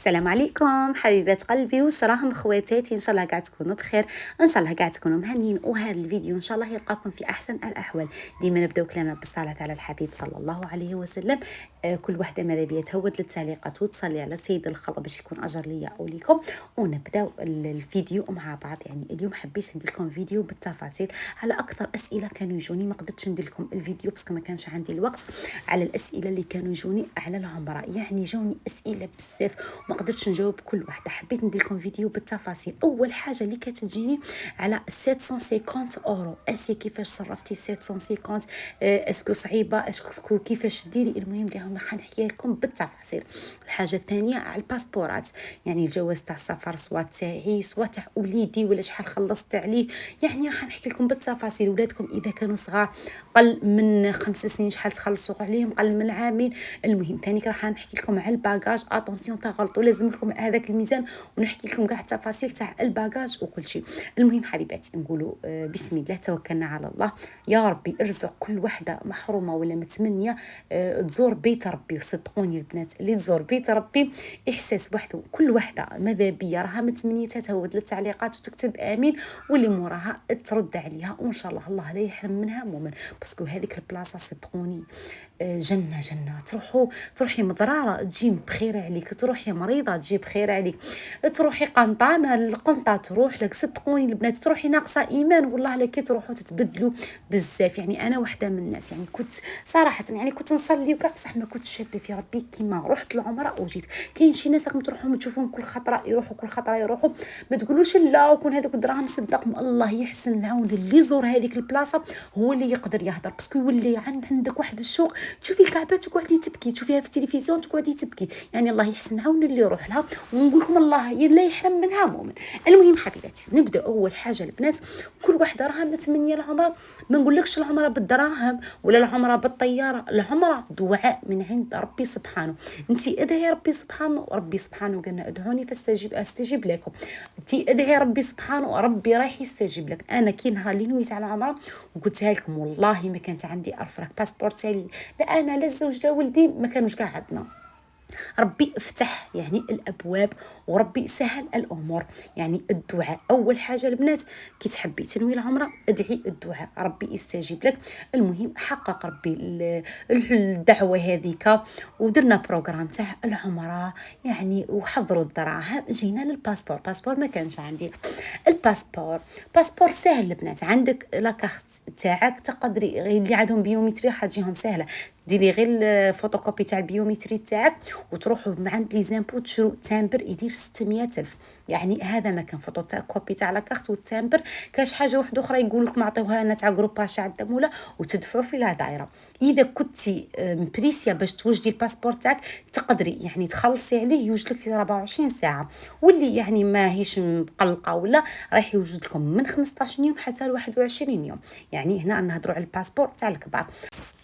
السلام عليكم حبيبات قلبي، واش راهم خواتاتي؟ ان شاء الله قاعد تكونوا بخير، ان شاء الله قاعد تكونوا مهنيين. وهذا الفيديو ان شاء الله يلقاكم في احسن الاحوال. ديما نبداو كلامنا بالصلاه على الحبيب صلى الله عليه وسلم. كل وحده ماذا بيا تهود للتعليقات وتصلي على سيد الخلق باش يكون اجر ليا او ليكم. ونبداو الفيديو مع بعض. يعني اليوم حبيت ندير لكم فيديو بالتفاصيل على اكثر اسئله كانوا يجوني. ما قدرتش ندير لكم الفيديو باسكو ما كانش عندي الوقت على الاسئله اللي كانوا يجوني على العمره. يعني جاوني اسئله بزاف ما قدرتش نجاوب كل واحده. حبيت ندير لكم فيديو بالتفاصيل. اول حاجه اللي كتجيني على 750 اورو، اسي كيفاش صرفتي 750؟ اسكو صعيبه؟ اسكو كيفاش ديري؟ المهم اليوم حنحكي لكم بالتفاصيل. الحاجه الثانيه على الباسبورات، يعني الجواز تاع السفر سواء تاعي سواء تاع وليدي ولا شحال خلصت عليه. يعني راح نحكي لكم بالتفاصيل. ولادكم اذا كانوا صغار قل من 5 سنين شحال تخلصوا عليهم، قل من عامين. المهم ثاني راح نحكي لكم على الباجاج. اتونسيون تغلطوا، لازم لكم هذاك الميزان ونحكي لكم كاع التفاصيل تاع الباجاج وكل شيء. المهم حبيباتي نقولوا بسم الله توكلنا على الله. يا ربي ارزق كل وحده محرومه ولا متمنيه تزور بيت ربي. وصدقوني البنات اللي تزور بيت ربي احساس وحده. كل وحده ماذا بيا راها متمنيتها تهود للتعليقات وتكتب امين، واللي موراها ترد عليها وان شاء الله الله لا يحرم منها مؤمن. باسكو هذيك البلاصه صدقوني جنة جنة. تروحي مضرارة تجي بخير عليك، تروحي مريضة تجي بخير عليك، تروحي قنطانة القنطة تروح لك. صدقوني البنات تروحي ناقصة إيمان والله لا كي تروحوا تتبدلوا بزاف. يعني أنا واحدة من الناس يعني كنت صراحة يعني كنت نصلي وكاع بصح ما كنتش شادة في ربي كيما رحت العمرة وجيت. كاين شي ناس راكم تروحوا تشوفون كل خطرة يروحوا كل خطرة يروحوا، ما تقولوش لا وكون هذوك الدراهم صدقهم الله يحسن العون. اللي يزور هذيك البلاصة هو اللي يقدر يهدر، باسكو يولي عندك واحد الشوق تشوفي الكعبه تقعدي تبكي، تشوفيها في التلفزيون تقعدي تبكي. يعني الله يحسن عون اللي يروح لها ونقول لكم الله لا يحرم منها مؤمن. المهم حبيباتي نبدا. اول حاجه البنات كل وحده راها متمنيه العمره. ما نقولكش العمره بالدراهم ولا العمره بالطياره، العمره دعاء من عند ربي سبحانه. انت ادعي ربي سبحانه، ربي سبحانه قالنا ادعوني استجيب لكم. انت ادعي ربي سبحانه ربي راح يستجيب لك. انا كي نهار اللي نويت على عمره وقلتها لكم والله ما كانت عندي ارفرك باسبور تاعي، لا انا لا الزوج لا ولدي ما كانوش كاع عندنا. ربي افتح يعني الابواب وربي سهل الامور. يعني الدعاء اول حاجه البنات. كي تحبي تنوي العمره ادعي الدعاء ربي يستجيب لك. المهم حقق ربي الدعوه هذيك ودرنا بروغرام تاع العمره. يعني وحضروا الدراهم جينا للباسبور. باسبور ما كانش عندي باسبور سهل البنات. عندك لاكارت تاعك تقدري اللي عندهم بيومتري حتجيهم سهله. ديري غير الفوتوكوبي تاع البيومتري تاعك وتروحوا عند لي زامبو تشرو تامبر يدير 600,000. يعني هذا ما كان فوتوكوبي تاع لاكارت والتامبر. كاش حاجه واحده اخرى يقول لكم عطيوها لنا تاع جروباج تاع الدموله وتدفعوا في لا دايره. اذا كنتي مبريسيا باش توجدي الباسبور تاعك تقدري يعني تخلصي عليه يوجد لك في 24 ساعه. واللي يعني ما هيش مقلقه ولا راح يوجد لكم من 15 يوم حتى ل 21 يوم. يعني هنا نهضروا على الباسبور تاع الكبار.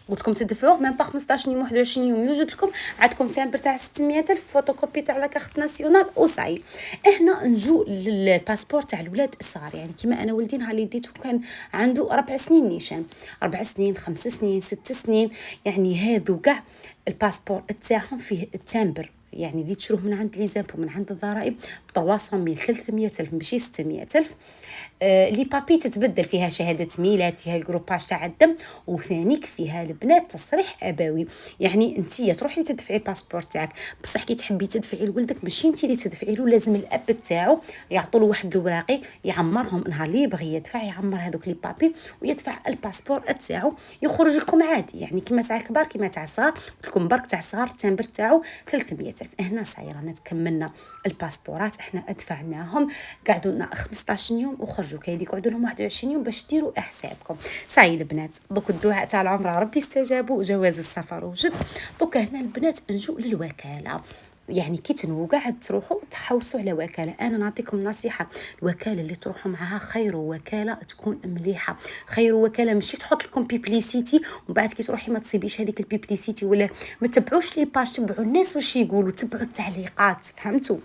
قلت لكم تدفعوه من با 15 يوم 21 يوم يوجد لكم. عندكم تامبر تاع 600,000 فوتوكوبي تاع لاكارت ناسيونال وصاي. هنا نجو للباسبور تاع الولاد الصغار. يعني كيما انا ولدي نهار اللي ديتو كان عنده 4 سنين نيشان، 4 سنين 5 سنين 6 سنين. يعني هذو كاع الباسبور تاعهم فيه التامبر. يعني اللي تشروه من عند لي زامبو من عند الضرائب ب 300,000 300,000 ماشي 600,000. لي بابي تتبدل فيها شهاده ميلاد، فيها الجروباج تاع الدم، وثانيك فيها البنات تصريح ابوي. يعني انتي تروحي تدفعي باسبور تاعك بصح كي تحبي تدفعي لولدك ماشي انتي اللي تدفعي له، لازم الاب تاعو يعطوا له واحد الوراقي يعمرهم. نهار اللي يبغي يدفع يعمر هذوك لي بابي ويدفع الباسبور تاعو يخرج لكم عادي. يعني كيما تاع الكبار كيما تاع الصغار. لكم برك تاع الصغار التامبر تاعو 300,000. هنا صايره نتكملنا الباسبورات احنا ادفعناهم قعدوا لنا 15 يوم وخرجوا كاين اللي يقعدوا لهم 21 يوم باش ديروا حسابكم. صاي البنات دوك الدعاء تاع العمره ربي استجابوا، جواز السفر وجد. دوك هنا البنات نجوا للوكاله. يعني كي تنووا قاعد تروحوا تحوسوا على وكاله. انا نعطيكم نصيحه، الوكاله اللي تروحوا معها خير وكاله تكون مليحه. خير وكاله ماشي تحط لكم بيبليسيتي ومن بعد كي تروحي ما تصيبيش هذيك البيبليسيتي، ولا ما تبعوش لي باج، تبعوا الناس واش يقولوا، تبعوا التعليقات. فهمتوا؟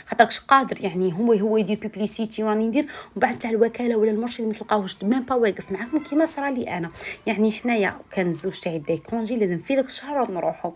خاطركش قادر يعني هو يدير بيبليسيتي وراني ندير، ومن بعد تاع الوكاله ولا المرشد ما تلقاوش ميم با واقف معاكم كيما صرا لي انا. يعني حنايا كان الزوج تاعي داي كونجي لازم في داك الشهر نروحوا،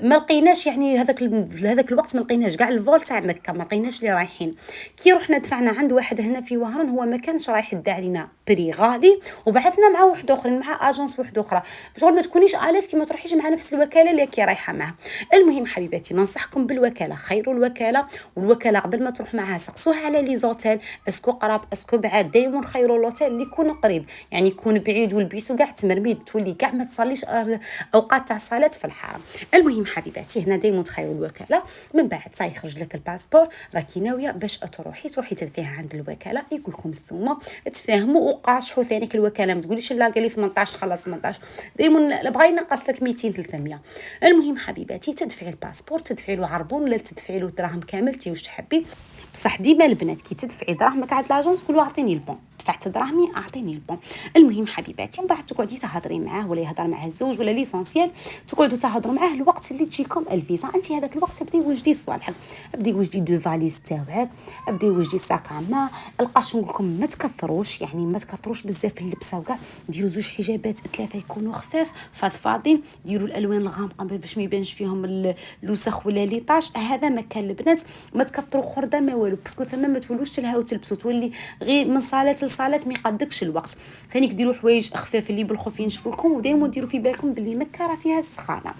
ما لقيناش يعني هذاك الوقت ما لقيناش كاع الفول تاع مكه، ما لقيناش اللي رايحين. كي رحنا دفعنا عند واحد هنا في وهران، هو ما كانش رايح يدي علينا بري غالي، وبعثنا مع واحد اخرين مع اجونس واحد اخرى، شغل ما تكونيش الاس كي ما تروحيش مع نفس الوكاله اللي كي رايحه معها. المهم حبيباتي ننصحكم بالوكاله، خيروا الوكاله. والوكاله قبل ما تروح معها سقسوها على لي زوتيل اسكو قراب اسكو بعاد، دائما خيروا لوتيل اللي يكون قريب، يعني يكون بعيد والبيسو كاع تمرميد تولي كاع ما تصليش اوقات تاع الصلاه في الحرم. المهم حبيباتي هنا دائما تخيروا الوكاله. من بعد يخرج لك الباسبور، راكي ناويه باش تروحي تدفعيها عند الوكاله، يقول لكم السومه تفاهموا وقاشحوا ثانيك الوكاله، ما تقوليش لا قال لي 18 خلاص 18، دائما بغا ينقص لك 200 300. المهم حبيباتي تدفعي الباسبور، تدفعي له عربون ولا تدفعي له دراهم كامل تي واش تحبي، بصح ديما البنات كي تدفعي دراهمك عند لاجونس قولوا اعطيني البون، دفعت دراهمي اعطيني البون. المهم حبيباتي من بعد تقعدي تهضري معاه ولا يهضر مع الزوج ولا ليسونسيال، تقعدوا تهضروا معاه الوقت اللي تجيكم الفيزا. انت هذاك الوقت بدي وجدي صوالحك، بدي وجدي دو فاليز تاعك، بدي وجدي ساكاما، القاش نقولكم ما تكثروش، يعني ما تكثروش بزاف في اللبسه وكاع، ديروا زوج حجابات ثلاثه يكونوا خفاف فضفاضين، ديروا الالوان الغامقه باش ما يبانش فيهم الوسخ ولا لي طاش. هذا مكان البنات ما تكثروا خرده ما والو، باسكو ثما ما تولوش تلهاو تلبسوا، تولي غير من صاله لصاله ما يقدكش الوقت. ثاني ديروا حوايج خفاف اللي بالخوف ينشفوا لكم، ودائما ديروا في بالكم باللي مكه راه فيها السخانه.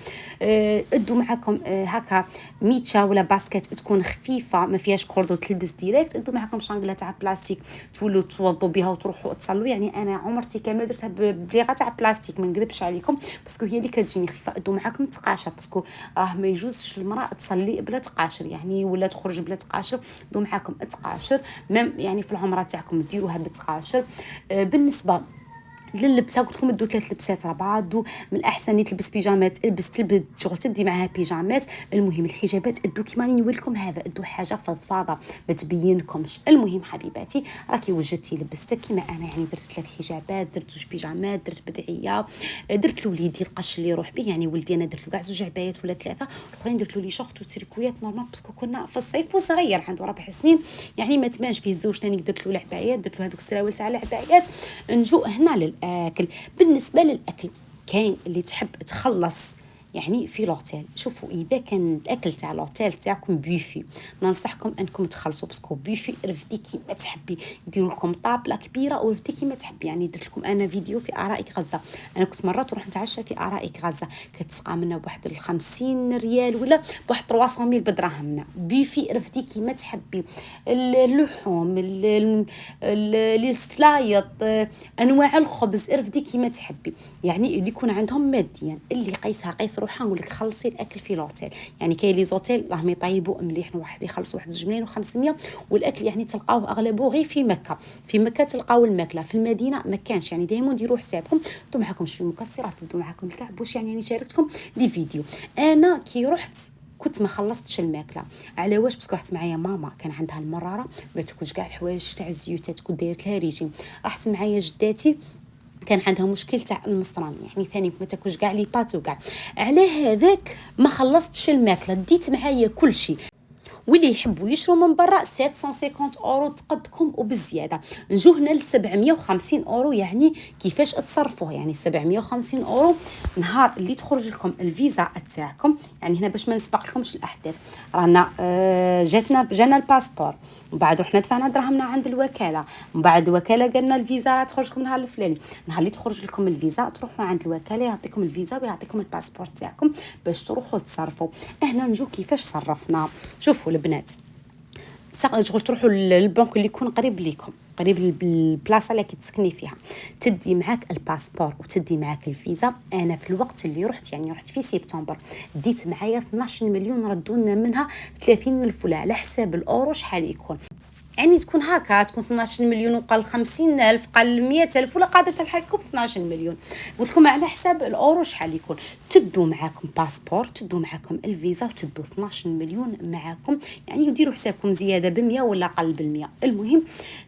ادوا معكم هكا ميتشا ولا باسكيت تكون خفيفه ما فيهاش كوردو تلبس ديريكت، ادوا معكم شانغله تاع بلاستيك تولوا توضوا بها وتروحوا تصلوا. يعني انا عمرتي كامله درتها بليغه تاع بلاستيك ما نكذبش عليكم، باسكو هي اللي كتجيني خفيفه. ادوا معكم تقاشر، باسكو راه ما يجوزش المراه تصلي بلا تقاشر يعني ولا تخرج بلا تقاشر، ادوا معكم تقاشر يعني في العمره تاعكم ديروها بتقاشر. بالنسبه للبسه قلت لكم ادو 3 لبسات ربعه، دو من الاحسن تلبس بيجامات، تلبس شغل تدي معها بيجامات. المهم الحجابات ادو كيما راني نقول لكم هذا ادو حاجه فضفاضه ما تبينكمش. المهم حبيباتي راكي وجدتي لبستك كيما انا، يعني درت 3 حجابات، درت 2 بيجامات، درت بدعيه، درت لوليدي القش اللي يروح به، يعني ولدي انا درت له كاع 2 عبايات ولا 3، الاخرين درت له لي شورت وتريكويات نورمال باسكو كنا في الصيف وصغير عنده 4 سنين، يعني ما تبانش فيه. الزوج ثاني درت له العبايات، درت له هذوك السراول تاع العبايات. نجو هنا للاكل. بالنسبه للاكل كاين اللي تحب تخلص يعني في لوتيل، شوفوا اذا كان الاكل تاع لوتيل تاعكم بيفي ننصحكم انكم تخلصوا، باسكو بيفي رفدي كيما تحبي، يديروا لكم طابله كبيره ورفدي كيما تحبي. يعني درت لكم انا فيديو في ارائك غزه، انا كنت مرات نروح نتعشى في ارائك غزه كتسقى منا بواحد 50 ريال ولا بواحد 300 بدراهمنا. بيفي رفدي كيما تحبي، اللحوم السلايط انواع الخبز رفدي كيما تحبي. يعني اللي يكون عندهم ماديا اللي قيسها قيس روحها نقول لك خلصي الاكل في لوتيل. يعني كاين لي زوتيل راهم يطيبوا مليح، واحد يخلص واحد 2 ملايين و500، والاكل يعني تلقاوه اغلبه غير في مكه. في مكه تلقاو الماكله، في المدينه ما كانش. يعني دائما ديروا حسابكم دو معكم شويه مكسرات، دو معكم الكعب واش يعني شاركتكم دي فيديو. انا كي رحت كنت ما خلصتش الماكله، على واش؟ باسكو رحت معايا ماما كان عندها المراره ما تاكلش كاع الحوايج تاع الزيوتات، كنت دايرت لها ريجيم. رحت معايا جداتي كان عندها مشكل تاع المصران، يعني ثاني ما تاكلش كاع لي بات وكاع، على هذاك ما خلصتش الماكله، ديت معايا كل شيء. واللي يحبوا يشروا من برا 750 اورو تقدكم وبالزياده. نجو هنا ل 750 اورو، يعني كيفاش تصرفوه؟ يعني 750 اورو نهار اللي تخرج لكم الفيزا تاعكم. يعني هنا باش ما نسبق لكمش الاحداث، رانا جانا الباسبور، من بعد رحنا دفعنا دراهمنا عند الوكاله، من بعد الوكاله قالنا الفيزا راه تخرج لكم نهار الفلاني. نهار اللي تخرج لكم الفيزا تروحوا عند الوكاله يعطيكم الفيزا ويعطيكم الباسبور تاعكم باش تروحوا تصرفوا. هنا نجو كيفاش صرفنا. شوفوا البنات، شغل تروحوا للبنك اللي يكون قريب ليكم، قريب بالبلاصه اللي كتسكني فيها، تدي معاك الباسبور وتدي معاك الفيزا. انا في الوقت اللي رحت يعني رحت في سبتمبر، ديت معايا 12 مليون، ردونا منها 30 الف ولا على حساب الاورو شحال يكون. يعني تكون هكا، تكون 12 مليون وقال 50 ألف قال 100 ألف ولا قادر تلحقكم 12 مليون. قلت لكم على حساب الاورو شحال يكون. تدوا معاكم باسبور، تدوا معاكم الفيزا، وتدوا 12 مليون معاكم، يعني يديروا حسابكم زياده ب100 ولا اقل ب100. المهم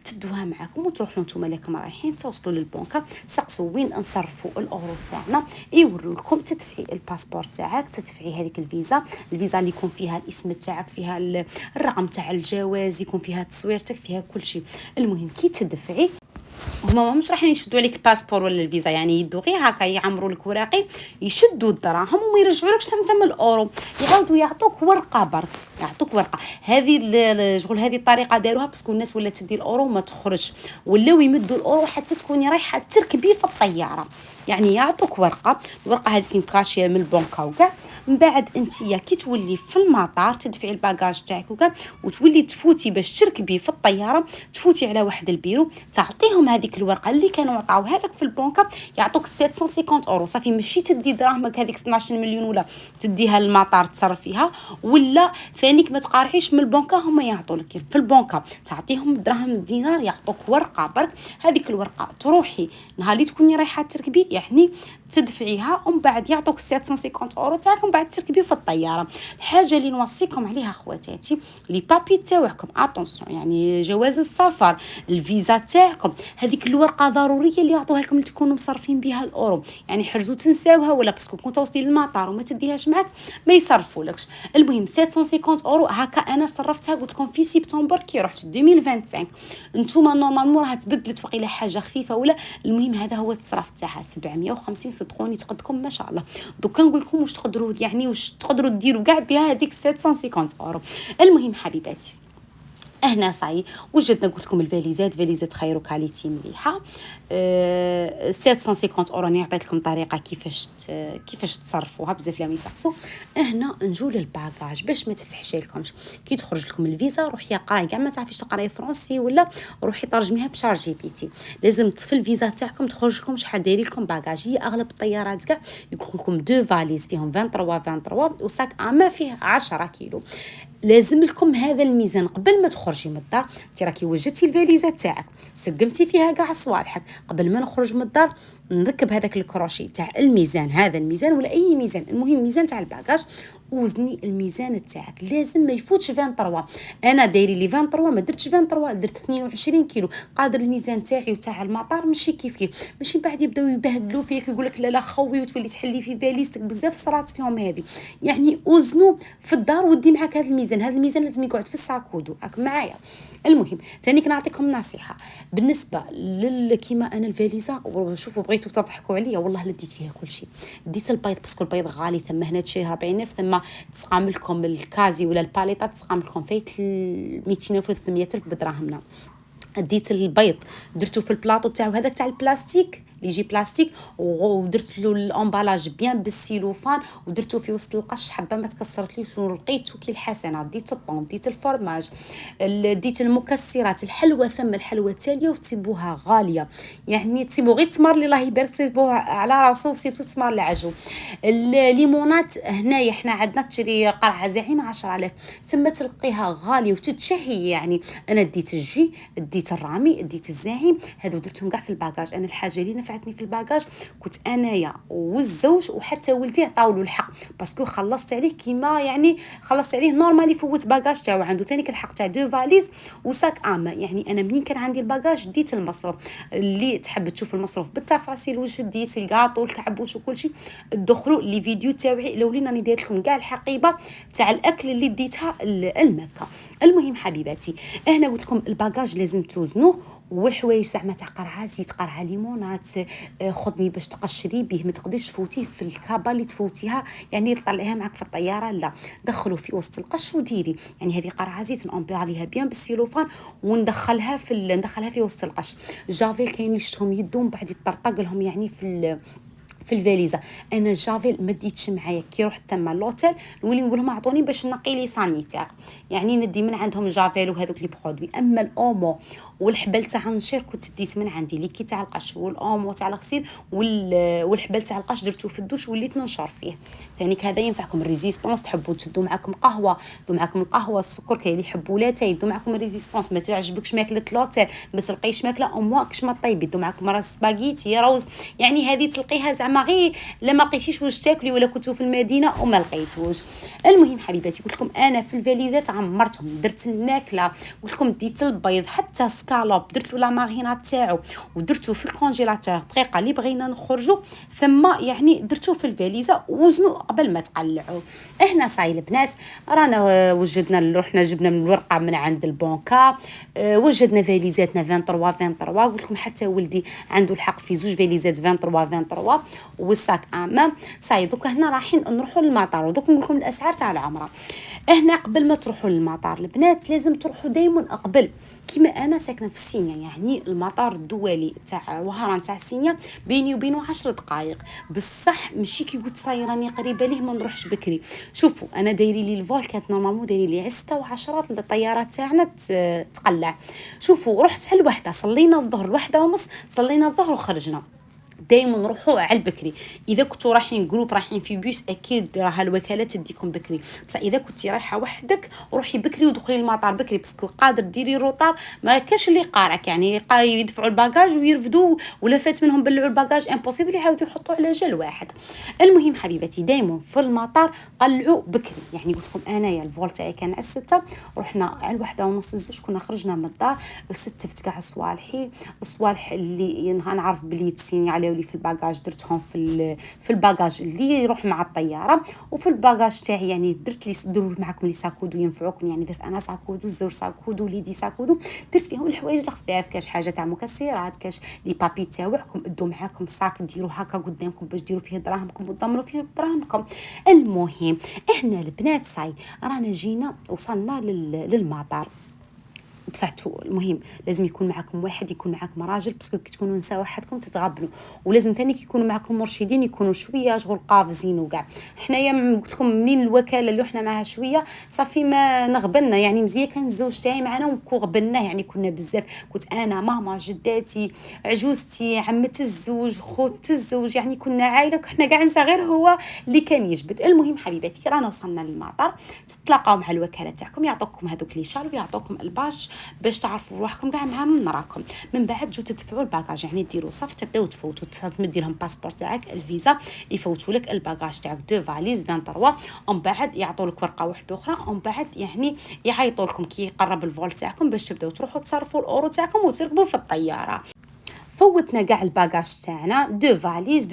تدوها معاكم وتروحوا نتوما لكم رايحين توصلوا للبنكه، سقسوا وين نصرفوا الاورو تاعنا، يوروا لكم تدفعي الباسبور تاعك، تدفعي هذيك الفيزا اللي يكون فيها الاسم تاعك، فيها الرقم تاع الجواز، يكون فيها تصويرتك، فيها كل شيء. المهم كي تدفعي هما مش راح يشدوا عليك الباسبور ولا الفيزا، يعني يدوا غير هكا يعمروا لك وراقي، يشدوا الدراهم وما يرجعوا لكش ثم الاورو، يعاودوا يعطوك ورقه برك، يعطوك ورقه. هذه شغل هذه الطريقه داروها باسكو الناس ولا تدي الاورو ما تخرجش، ولاو يمدوا الاورو حتى تكوني رايحه تركبي في الطياره، يعني يعطوك ورقه، الورقه هذيك مكاشيه من البنكه وكاع. من بعد انتيا كي تولي في المطار تدفعي الباجاج تاعك وكاع، وتولي تفوتي باش تركبي في الطياره، تفوتي على واحد البيرو، تعطيهم هذيك الورقه اللي كانوا عطاوها لك في البنكه، يعطوك 750 اورو صافي. ماشي تدي دراهمك هذيك 12 مليون ولا تديها للمطار تصرف فيها، ولا ثانيك ما تقارحيش من البنكه، هما يعطوا لك في البنكه تعطيهم دراهم الدينار، يعطوك ورقه برك. هذيك الورقه تروحي نهار اللي تكوني رايحه تركبي يعني تدفعيها، ومن بعد يعطوك 750 اورو تاعك، ومن بعد تركبي في الطياره. الحاجه اللي نوصيكم عليها خواتاتي، لي بابي تاعكم اتونسيون، يعني جواز السفر، الفيزا تاعكم، هذيك الورقه ضروريه اللي يعطوها لكم تكونوا مصرفين بها الاورو، يعني حرزوا تنساوها ولا باسكو كنت توصلي للمطار وما تديهاش معك ما يصرفولكش. المهم 750 اورو هكا انا صرفتها قلت لكم في سبتمبر كي رحت 2025. نتوما نورمالمون راه تبدلت وقيله حاجه خفيفه ولا، المهم هذا هو التصرف تاعها 750. صدقوني تقدكم ما شاء الله. دوكا نقول لكم واش تقدروا يعني واش تقدروا ديروا كاع بها هذيك 750 اورو. المهم حبيباتي هنا صاي وجدنا قلت لكم الفاليزات خير كاليتي مليحه. 750 اورو نعطيت لكم طريقه كيفاش تصرفوها، بزاف لهم يسقسوا. هنا نجو للباكاج باش ما تتحشي لكمش. كي تخرج لكم الفيزا روحي قراي، كاع ما تعرفيش تقراي فرونسي ولا روحي ترجميها بشار جي بي تي. لازم في الفيزا تاعكم تخرج لكم شحال دايرين لكم باكاج. هي اغلب الطيارات كاع يكون لكم دو فاليز فيهم 23 وساك اما فيه 10 كيلو. لازم لكم هذا الميزان قبل ما تخرجي من الدار. انت راكي وجدتي الفاليزه تاعك سقمتي فيها كاع صوالحك، قبل ما نخرج من الدار نركب هذاك الكروشي تاع الميزان، هذا الميزان ولا اي ميزان، المهم ميزان تاع الباكاج. وزني الميزان تاعك لازم ما يفوتش 23. انا دايري لي 23 ما درتش 23، درت 22 كيلو. قادر الميزان تاعي وتاع المطار ماشي كيف ماشي بعد يبداو يبهدلوا فيك يقول لك لا خوي وتولي تحلي في فاليزتك. بزاف صرات لهم هذه، يعني اوزنوا في الدار ودي معك هذا الميزان. هذا الميزان لازم يقعد في الساكودو راك معايا. المهم ثاني كنعطيكم نصيحه بالنسبه كيما انا الفاليزه، وشوفوا بغيتوا تضحكوا عليا والله لديت فيها كل شيء. ديت البيض باسكو البيض غالي، ثم هنا تشري 40,000، ثم تسقام لكم الكازي ولا الباليطه تسقام لكم فايت 200,000 ولا 300,000 بدراهمنا. ديت البيض درتو في البلاطو تاعو هذاك تاع البلاستيك اللي يجي بلاستيك، ودرت له الامبالاج بيان بالسيلوفان، ودرتو في وسط القش حبه ما تكسرت لي. شنو لقيتو كي الحسنات، ديت الطون، ديت الفرماج، ديت المكسرات، الحلوى. ثم الحلوى التاليه وتسيبوها غاليه، يعني تسيبوا غير التمر اللي الله يبارك تسيبوها على راسو وسيرتو تمر العجو. الليمونات هنايا حنا عندنا تشري قرعه زعيمه 10,000، ثم تلقيها غاليه وتتشهي. يعني انا ديت الجي، ديت الرامي، ديت الزعيم، هذو درتهم كاع في الباكاج. انا الحاجه اللي نفعتني في الباكاج كنت انايا والزوج وحتى ولدي عطاولو الحق، باسكو خلصت عليه كيما يعني خلصت عليه نورمال يفوت باكاج تاعو. عنده ثاني الحق تاع دو فاليز وساك اما. يعني انا منين كان عندي الباكاج ديت المصروف. اللي تحب تشوف المصروف بالتفاصيل واش ديت الكاطو الكعبوش وكل شيء دخلوا لي فيديو تاعي الاولين راني داير لكم كاع الحقيبه تاع الاكل اللي ديتها المكه. المهم حبيباتي هنا قلت لكم الباكاج لازم توزنوه، والحوايج زعما تاع قرعه، زيت قرعه، ليمونات، خدمي باش تقشري به، ما تقدريش تفوتيه في الكابه اللي تفوتيها يعني تطلعيها معك في الطياره، لا دخلوا في وسط القش وديري. يعني هذه قرعه زيت نأمبي عليها بيان بالسيلوفان وندخلها في وسط القش. جافيل كاين اللي شتهم يدهم بعد يطرطق لهم يعني في الفاليزه. انا الجافيل ما ديتش معايا كي رحت تما لوتيل نولي نقول لهم اعطوني باش نقي لي سانيتير، يعني ندي من عندهم جافيل وهذوك لي برودوي. اما الاومو والحبل تاع النشير كنت ديت من عندي لي كي تاع القش والاومو تاع الغسيل والحبل تاع القش درتو في الدوش وليت ننشر فيه. ثاني هذا ينفعكم الريزيستونس، تحبوا تشدوا معكم قهوه دو معكم القهوه السكر، كاين اللي يحبوا لاتاي يدو معكم الريزيستونس، ما تعجبكش ماكله لوتيل ما تلقيش ماكله او موا كش ما طيبي يدو معكم راس سباغيتي روز، يعني هذه تلقيها زعما غير لما لقيتيش واش تاكلي ولا كنتو في المدينه وما لقيتوش. المهم حبيباتي قلت لكم انا في الفاليزات عمرتهم، درت الماكله قلت لكم ديت البيض حتى سكالوب درتو لا مارينات تاعو ودرتو في الكونجيلاتور دقيقه اللي بغينا نخرجوا، ثم يعني درتو في الفاليزه وزنوا قبل ما تقلعوا. هنا صاي البنات رانا وجدنا رحنا جبنا من الورقه من عند البنكه، وجدنا فاليزاتنا 23 قلت لكم حتى ولدي عنده الحق في زوج فاليزات 23 والساك امام صاي. دوك هنا رايحين نروحوا للمطار ودوك نقول لكم الاسعار تاع العمره. هنا قبل ما تروحوا للمطار البنات لازم تروحوا دائما قبل، كيما انا ساكنه في السينيا يعني المطار الدولي تاع وهران تاع السينيا بيني وبينه 10 دقائق، بصح ماشي كي قلت صاي راني قريبه ليه ما نروحش بكري. شوفوا انا دايري لي الفول كانت نورمالمون دايري لي 6:10 الطيارات تاعنا تقلع. شوفوا رحت على الوحده صلينا الظهر 1:30 صلينا الظهر وخرجنا. دائما نروحوا على البكري، اذا كنتوا رايحين جروب رايحين في بيس اكيد راها الوكاله تديكم بكري، بصح اذا كنتي رايحه وحدك روحي بكري ودخلي المطار بكري باسكو قادر ديري روطار ما كاش اللي قارعك، يعني يدفعوا الباجاج ويرفدوا ولا فات منهم بلعوا الباجاج امبوسيبل يعاودوا يحطوا على جل واحد. المهم حبيباتي دائما في المطار قلعوا بكري، يعني قلت لكم انايا الفول تاعي كان على 6 رحنا على 1:30 2 كنا خرجنا من الدار 6 فتكع صوالحي الصوالح اللي نعرف بلي تسيني عليه ولي في الباجاج درتهم في الباجاج اللي يروح مع الطياره، وفي الباجاج تاعي يعني درت لي ديروا معكم لي ساكودو ينفعوكم، يعني درت انا ساكودو زوج ساكودو وليدي ساكودو درت فيهم الحوايج الخفاف، كاش حاجه تاع مكسرات كاش لي بابي تاعكم ادوا معاكم صاك ديروا هكا قدامكم باش ديروا فيه دراهمكم وتضمنوا فيه دراهمكم. المهم احنا البنات صاي رانا جينا وصلنا للمطار دفعتوا. المهم لازم يكون معكم واحد يكون معكم راجل باسكو كي تكونوا نساء وحدكم تتغبنوا، ولازم ثاني كي يكونوا معكم مرشدين يكونوا شويه شغل قافزين وكاع. حنايا قلت لكم منين الوكاله اللي رحنا معها شويه صافي ما نغبنا، يعني مزيان كان الزوج تاعي معنا وكو غبناه يعني كنا بزاف، كنت انا ماما جداتي عجوزتي عمه الزوج خوت الزوج يعني كنا عائله كنا كاع نسا غير هو اللي كان يجبد. المهم حبيباتي رانا وصلنا للمطار تتلاقاو مع الوكاله تاعكم يعطوكم هذوك لي شال ويعطوكم الباج باش تعرفوا روحكم كاع مع من راكم. من بعد جو تدفعوا الباجاج يعني ديروا صف تبداو تفوتوا تمدي لهم باسبور تاعك الفيزا يفوتوا لك الباجاج تاعك دو فاليز 23 ومن بعد يعطوا لك ورقه واحده اخرى ومن بعد يعني يعيطوا لكم كي يقرب الفول تاعكم باش تبداو تروحوا تصرفوا الاورو تاعكم وتركبوا في الطياره. فوتنا كاع الباجاج تاعنا دو فاليز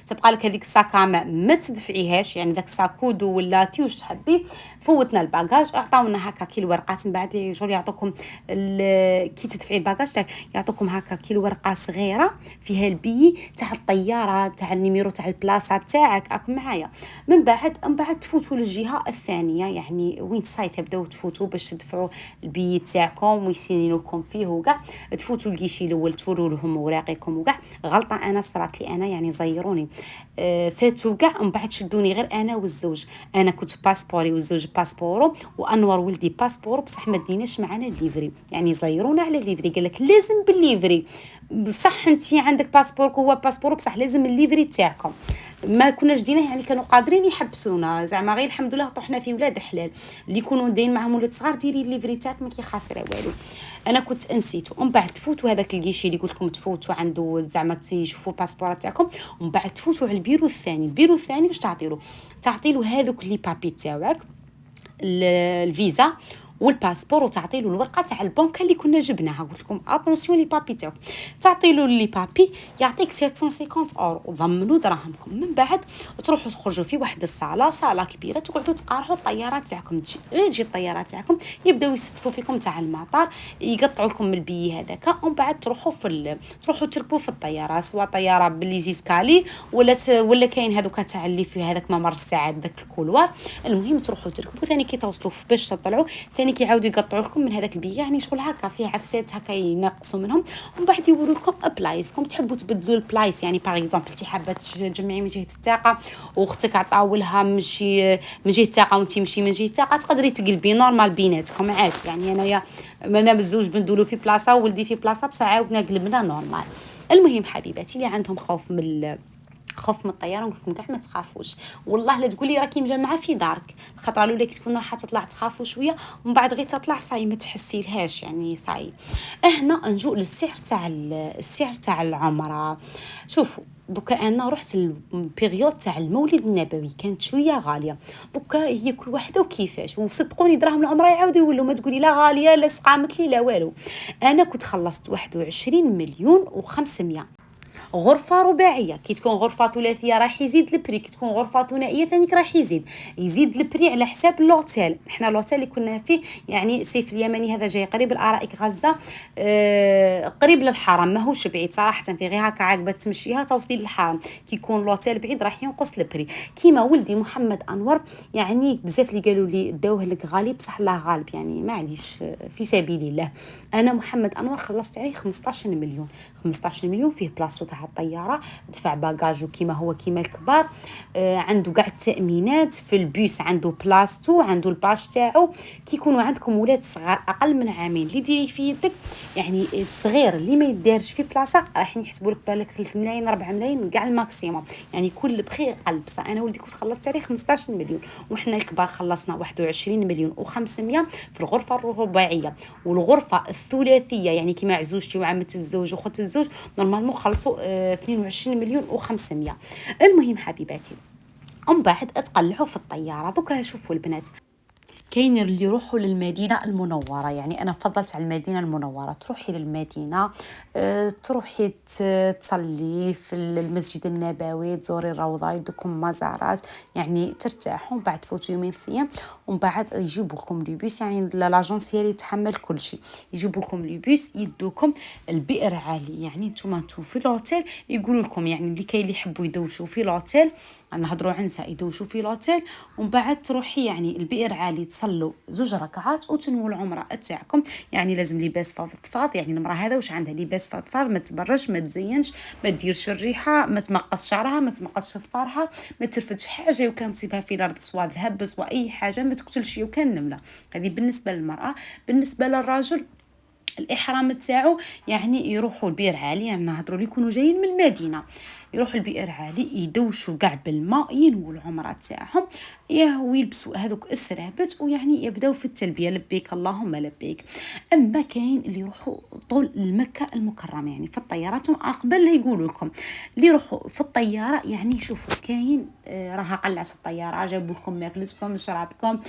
تبقى لك هذيك الساكامه ما تدفعيهاش يعني داك ساكودو ولا تي واش تحبي. فوتنا الباجاج اعطاونا هكا كيلو ورقات من بعد شغل يعطوكم كي تدفعي الباجاج تاعك يعطوكم هكا كيلو ورقه صغيره فيها البي تاع الطياره تاع النيميرو تاع البلاصه تاعك راكم معايا. من بعد تفوتوا للجهه الثانيه يعني وين صاي تبداو تفوتوا باش تدفعوا البي تاعكم ويسينوا لكم فيه وكاع تفوتوا الكيشي الاول توروا لهم اوراقكم وكاع. غلطه انا صرات لي انا يعني زيروني فاتوا كاع ومن بعد شدوني غير انا والزوج، انا كنت باسبوري والزوج باسبورو وانور ولدي باسبورو بصح ما ديناش معنا الليفري، يعني زيرونا على الليفري قال لك لازم بالليفري بصح انت عندك باسبورك هو باسبورو بصح لازم الليفري تاعكم. ما كناش ديناه يعني كانوا قادرين يحبسونا زعما غير الحمد لله طحنا في ولاد حلال اللي يكونوا داين معهم ولاد صغار ديري الليفري تاعك ما كيخاسر والو. انا كنت نسيته ومن بعد تفوتوا هذاك الكيشي اللي قلت لكم تفوتوا عنده زعما تشوفوا الباسبور تاعكم ومن بعد تفوتوا على البيرو الثاني باش تعطيلو هذوك لي بابي تاعك الفيزا والباسبور وتعطي له الورقه تاع البنك اللي كنا جبناها. قلت لكم اتونسيون لي بابي تاعو تعطي له لي بابي يعطيك 750 اورو وضمنوا دراهمكم. من بعد تروحوا تخرجوا في واحد صاله كبيره تقعدوا تقارحوا الطيارات تاعكم تجي الطيارات تاعكم يبداو يستفوا فيكم تاع المطار يقطعوا لكم البي هذاك ومن بعد تروحوا تركبوا في الطياره سواء طياره بالليزيسكالي ولا كاين هذوك تاع اللي في هذاك ممر الساعات داك الكولوار. المهم تروحوا تركبوا ثاني كي توصلوا باش تطلعوا ثاني كيعاودوا يقطعوا لكم من هذاك البي، يعني شغل هكا فيه عفسات هكا ينقصوا منهم، ومن بعد يوروا لكم بلايصكم تحبوا تبدلوا البلايص. يعني باغ اكزومبل انت حابه تجمعي من جهه الطاقه واختك عطاولها مشي من جهه الطاقه وانت مشي من جهه الطاقه، تقدري تقلبي نورمال بيناتكم عادي. يعني انا بزوج بندولو في بلاصه وولدي في بلاصه بصح عاودنا قلبنا نورمال. المهم حبيباتي اللي عندهم خوف من الطياره نقول لكم كاع ما تخافوش، والله لا تقولي راكي مجمعه في دارك، خاطر الاولى كي تكون راح تطلع تخافوا شويه ومن بعد غير تطلع صاي ما تحسيلهاش يعني صاي. هنا نجو للسعر تاع العمره. شوفوا دوكا انا رحت البيريود تاع المولد النبوي كانت شويه غاليه، دوكا هي كل واحده وكيفاش، وصدقوني دراهم العمره يعاودوا يولوا، ما تقولي لا غاليه لا سقامت لي لا والو. انا كنت خلصت 21 مليون و500. غرفه رباعيه، كي تكون غرفه ثلاثيه راح يزيد البري، كي تكون غرفه ثنائيه ثانيك راح يزيد البري على حساب لوتيل. احنا لوتيل اللي كنا فيه يعني سيف اليمني هذا جاي قريب الارائك غزه، قريب للحرم ماهوش بعيد صراحه، في غير هكا عقبه تمشيها توصلي للحرم. كي يكون لوتيل بعيد راح ينقص البري. كيما ولدي محمد انور يعني بزاف اللي قالوا لي داوه لك غالي، بصح الله غالب يعني معليش في سبيل الله. انا محمد انور خلصت عليه 15 مليون. 15 مليون فيه بلاصتو تاع الطياره، دفع باجاجو كيما هو كيما الكبار، عنده كاع التامينات في البيس، عنده بلاصتو، عنده الباش تاعو. كي يكونوا عندكم ولاد صغار اقل من عامين اللي ديري في يدك، يعني الصغير اللي ما يدارش في بلاصه راح يحسبوا لك بالك 3 ملايين 4 ملايين كاع الماكسيموم، يعني كل بخير قلب. بصح انا ولدي كنت خلصت عليه 15 مليون، وحنا الكبار خلصنا 21 مليون و500 في الغرفه الرباعيه. والغرفه الثلاثيه يعني كيما عزوجتي وعمه الزوج وخت الزوج نورمالمون خلصوا 22 مليون و500. المهم حبيباتي ومن بعد اتقلعوا في الطياره. دوكا شوفوا البنات كاين اللي يروحوا للمدينه المنوره، يعني انا فضلت على المدينه المنوره. تروحي للمدينه تروحي تصلي في المسجد النبوي، تزوري الروضه، يدكم مزارات، يعني ترتاحوا. بعد تفوتوا يومين في ايام ومن بعد يجيبوا لكم لي بيس، يعني لاجونس هي اللي تحمل كل شيء، يجيبوا لكم لي بيس يدوكم البئر عالي. يعني نتوما في الاوتيل يقولوا لكم، يعني اللي كاين اللي يحبوا يدوشوا في الاوتيل، نهضروا عن نساء يدوشوا في الاوتيل، ومن بعد تروحي يعني البئر عالي تصلوا 2 ركعات وتنووا العمره تاعكم. يعني لازم لباس فضفاض، يعني المراه هذا واش عندها لباس فضفاض، ما تبرش ما تزينش ما تديرش الريحه، ما تمقص شعرها، ما تمقصش ظفارها، ما ترفدش حاجه وكان تصيبها في الارض سواء ذهب سواء اي حاجه، ما تقتلش وكان نمله. هذه بالنسبه للمراه. بالنسبه للرجل الاحرام تاعو يعني يروحوا البئر عالي، يعني نهضروا لي يكونوا جايين من المدينه يروحوا البئر عالي يدوشوا كاع بالماء، ينووا العمره تاعهم، ياهو يلبسوا هذوك السرابت ويعني يبداو في التلبيه لبيك اللهم لبيك. اما كاين اللي يروحوا طول المكه المكرمه، يعني في الطيارات قبل يقولوا لكم اللي يروحوا في الطياره، يعني شوفوا كاين راها قلعت الطياره، جابوا لكم ماكلتكم شرابكم،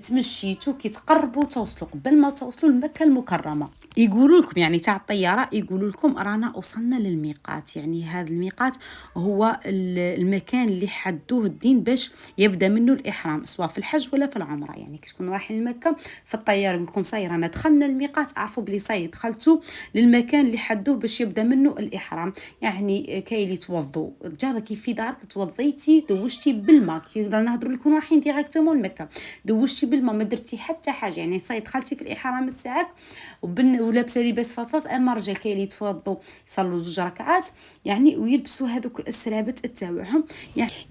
تمشيتوا كي تقربوا توصلوا قبل ما توصلوا لمكه المكرمه يقولوا لكم، يعني تاع الطياره يقولوا لكم رانا وصلنا للميقات. يعني هذا الميقات هو المكان اللي حدوه الدين باش يبدا منه الاحرام سواء في الحج ولا في العمره. يعني كي تكونوا رايحين لمكه في الطياره يقول لكم صاي رانا دخلنا الميقات، عرفوا بلي صاي دخلتوا للمكان اللي حدوه باش يبدا منه الاحرام. يعني كاين اللي توضوا رجال كي في دارك توضيتي دوشتي بالماء، كي نهضروا لكم رايحين ديريكتومون لمكه دوشتي بالماء ما درتي حتى حاجه، يعني صاي دخلتي في الاحرام تاعك ولابسه لباس فضفاض. اما الرجال كاين اللي يتوضوا يصلوا 2 ركعات يعني ويلبسوا هذوك السرابت تاعهم.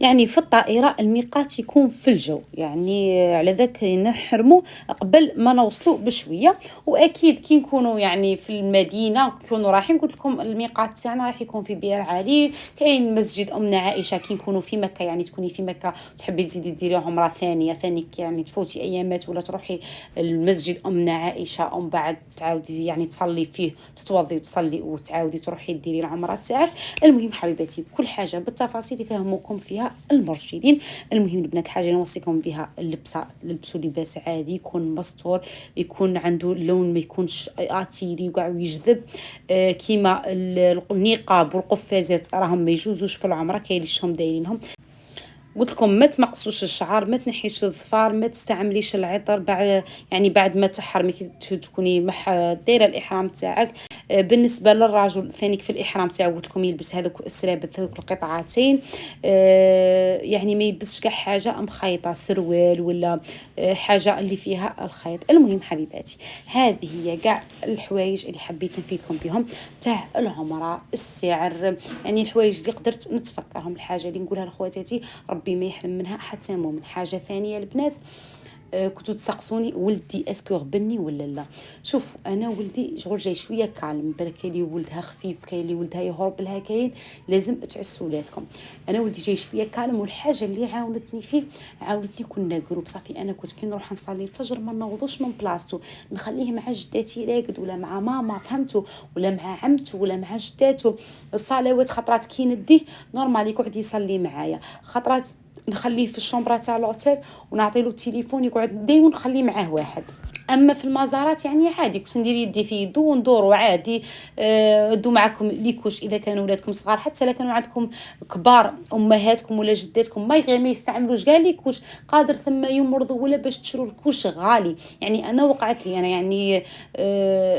يعني في الطائره الميقات يكون في الجو، يعني على ذاك نحرموا قبل ما نوصلوا بشويه. واكيد كي نكونوا يعني في المدينه نكونوا رايحين، قلت لكم الميقات تاعنا راح يكون في بئر عالي. كاين مسجد امنا عائشه كي نكونوا في مكه، يعني تكوني في مكه وتحبي تزيدي ديري عمره ثانيك يعني تفوتي ايامات ولا تروحي المسجد امنا عائشه ومن بعد تعاودي يعني تصلي فيه، تتوضي وتصلي وتعاودي تروحي ديري العمره تاعك. المهم حبيباتي كل حاجه بالتفاصيل يفهموكم فيها المرشدين. المهم البنات حاجه نوصيكم بها اللبسه، لبسوا لباس عادي يكون مستور، يكون عنده اللون ما يكونش اتيري وكاع ويجذب. كيما النقاب والقفازات راهم ما يجوزوش في العمره، كاين اللي شهم دايرينهم. قلت لكم ما تمقصوش الشعر، ما تنحيش الظفار، ما تستعمليش العطر بعد يعني بعد ما تحرمي كي تكوني دايره الاحرام تاعك. بالنسبه للرجل ثاني في الاحرام تاعو قلت لكم يلبس هذوك السرابط هذوك القطعتين، يعني ما يلبسش كاع حاجه مخيطه سروال ولا حاجه اللي فيها الخيط. المهم حبيباتي هذه هي كاع الحوايج اللي حبيت نفيدكم بهم تاع العمره. السعر يعني الحوايج اللي قدرت نتفكرهم. الحاجه اللي نقولها لخواتاتي ربي ما يحرم منها حتى مؤمن. حاجه ثانيه البنات، كنتو تسقسوني ولدي اسكو غبني ولا لا. شوفوا انا ولدي شغل جاي شويه كالم، بالك كاين اللي ولدها خفيف، كاين اللي ولدها يهرب لها، كاين لازم تعسوا ولادكم. انا ولدي جاي شويه كالم، والحاجه اللي عاونتني فيه عاونتني كنا جروب صافي. انا كنت كي نروح نصلي الفجر ما نوضوش من بلاصتو، نخليه مع جداتي راقد ولا مع ماما فهمتوا، ولا مع عمته ولا مع جداتو. الصلوات خطرات كي نديه نورمال يقعد يصلي معايا، خطرات نخليه في الشومبرا تاع لوتيل ونعطي له التليفون يقعد دايما نخليه معاه واحد. اما في المزارات يعني عادي كنت ندير يدي في يدو وندوروا عادي. دو معكم ليكوش اذا كانوا ولادكم صغار، حتى لا كانوا عندكم كبار امهاتكم ولا جداتكم ما يستعملوش كاع ليكوش، قادر ثم يمرضوا ولا باش تشروا الكوش غالي. يعني انا وقعت لي انا يعني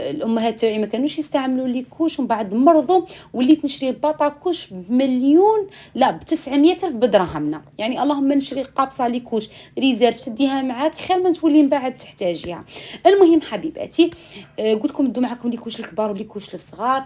الامهات تاعي ما كانوش يستعملوا ليكوش ومن بعد مرضوا، وليت نشري باطا كوش بمليون لا ب900 الف بدراهمنا. يعني اللهم نشري قابصه ليكوش ريزيرف تديها معاك خير ما تولي من بعد تحتاجيها. المهم حبيباتي قلت لكم دو معكم ليكوش الكبار وليكوش الصغار.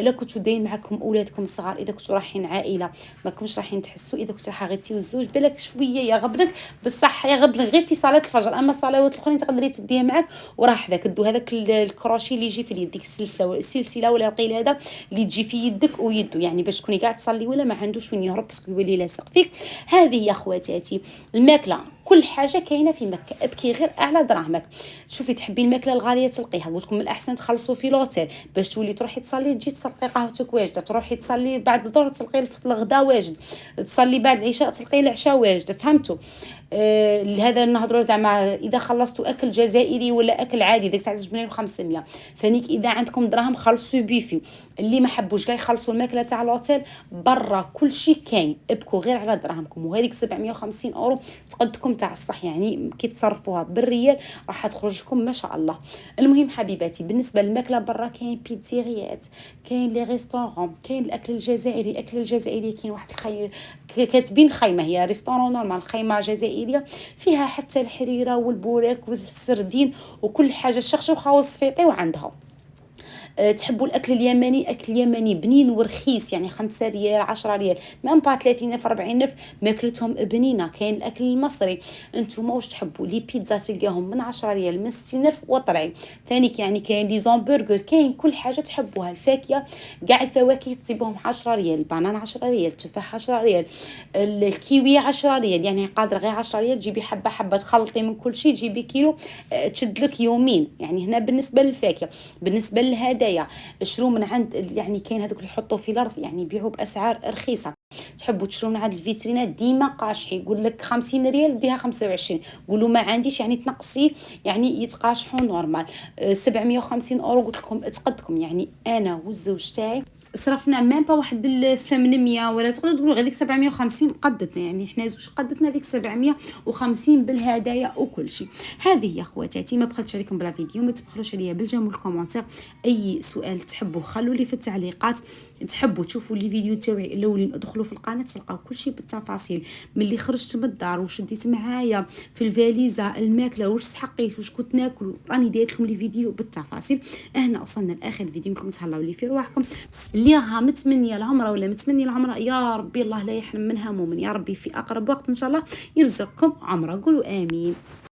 لا كنتو داين معكم اولادكم الصغار، اذا كنتو رايحين عائله ما كنتوش رايحين تحسوا، اذا كنت رايحه غير تي والزوج بالك شويه يغبنك بصح يغبنك غير في صلاه الفجر، اما الصلوات الاخرين تقدري تديها معك وراه حذاك دو هذاك الكروشي اللي يجي في اليد، ديك السلسله ولا القيل هذا اللي تجي في يدك ويدو، يعني باش تكوني قاعد تصلي ولا ما عندوش وين يهرب باسكو يولي لاصق فيك. هذه يا خواتاتي الماكله كل حاجه كاينه في مكه، ابكي غير اعلى دراهمك. شوفي تحبي الماكله الغاليه تلقيها، قلت لكم من الاحسن تخلصوا في لوتيل باش تولي تروحي تصلي تجي تسلقي قهوتك واجده، تروحي تصلي بعد الظهر تلقي الغدا واجد، تصلي بعد العشاء تلقي العشاء واجد فهمتوا. هذا نهضروا زعما اذا خلصتوا اكل جزائري ولا اكل عادي داك تاع 2500. ثانيك اذا عندكم دراهم خلصوا بيفي، اللي ما حبوش كاع يخلصوا الماكله تاع لوتيل برا كل شيء كاين، ابكوا غير على دراهمكم. وهذيك 750 اورو تقدكم تاع الصح، يعني كي تصرفوها بالريال راح تخرج لكم ما شاء الله. المهم حبيباتي بالنسبه للماكله برا كاين بيتزيريات، كاين لي ريستورون، كاين الاكل الجزائري. الاكل الجزائري كاين واحد كاتبين خيمه، هي ريستورون نورمال خيمه جزائريه فيها حتى الحريره والبوراك والسردين وكل حاجه الشخشوخه والصفيطي وعندها. تحبوا الاكل اليمني، اكل يمني بنين ورخيص، يعني 5 ريال 10 ريال مام با 30 الف 40 الف ماكلتهم بنينه. كاين الاكل المصري انتم واش تحبوا، لي بيتزا تلقاهم من 10 ريال من 60 الف وطلعي ثانيك، يعني كاين لي زومبرغر، كاين كل حاجه تحبوها. الفاكهه كاع الفواكه تصيبهم 10 ريال، البنان 10 ريال، التفاح 10 ريال، الكيوي 10 ريال، يعني قادره غير 10 ريال تجيبي حبه حبه تخلطي من كل شيء تجيبي كيلو تشد لك يومين. يعني هنا بالنسبه للفاكهه. بالنسبه للهدايا شرو من عند يعني كاين هذوك اللي يحطوا في الارض يعني يبيعوا باسعار رخيصه، تحبوا تشرو من عند الفيترينات ديما قاشحي، يقول لك 50 ريال ديها 25، قولوا ما عنديش يعني تنقصي يعني يتقاشحوا نورمال. 750 اورو قلت لكم تقدكم، يعني انا والزوج تاعي صرفنا ميم با واحد 800 ولا تقدروا تقولوا غير ديك 750 قدتنا، يعني حنا زوج قدتنا ديك 750 بالهدايا وكل شيء. هذه يا خواتاتي ما بخلتش عليكم بلا فيديو، ما تبخلوش عليا بالجيم والكومونتير. اي سؤال تحبوا خلوا لي في التعليقات، تحبوا تشوفوا لي فيديو تاعي الاولين ادخلوا في القناه تلقاو كل شيء بالتفاصيل، ملي خرجت من الدار واش شديت معايا في الفاليزه، الماكله واش سحقيت واش كنت ناكل، راني دايرت لكم لي فيديو بالتفاصيل. هنا وصلنا لاخر الفيديو، نقولكم تهلاو لي في رواحكم. اللي راها متمنيه العمره ولا متمني العمره يا ربي الله لا يحرم منها مؤمن، يا ربي في اقرب وقت ان شاء الله يرزقكم عمره، قولوا امين.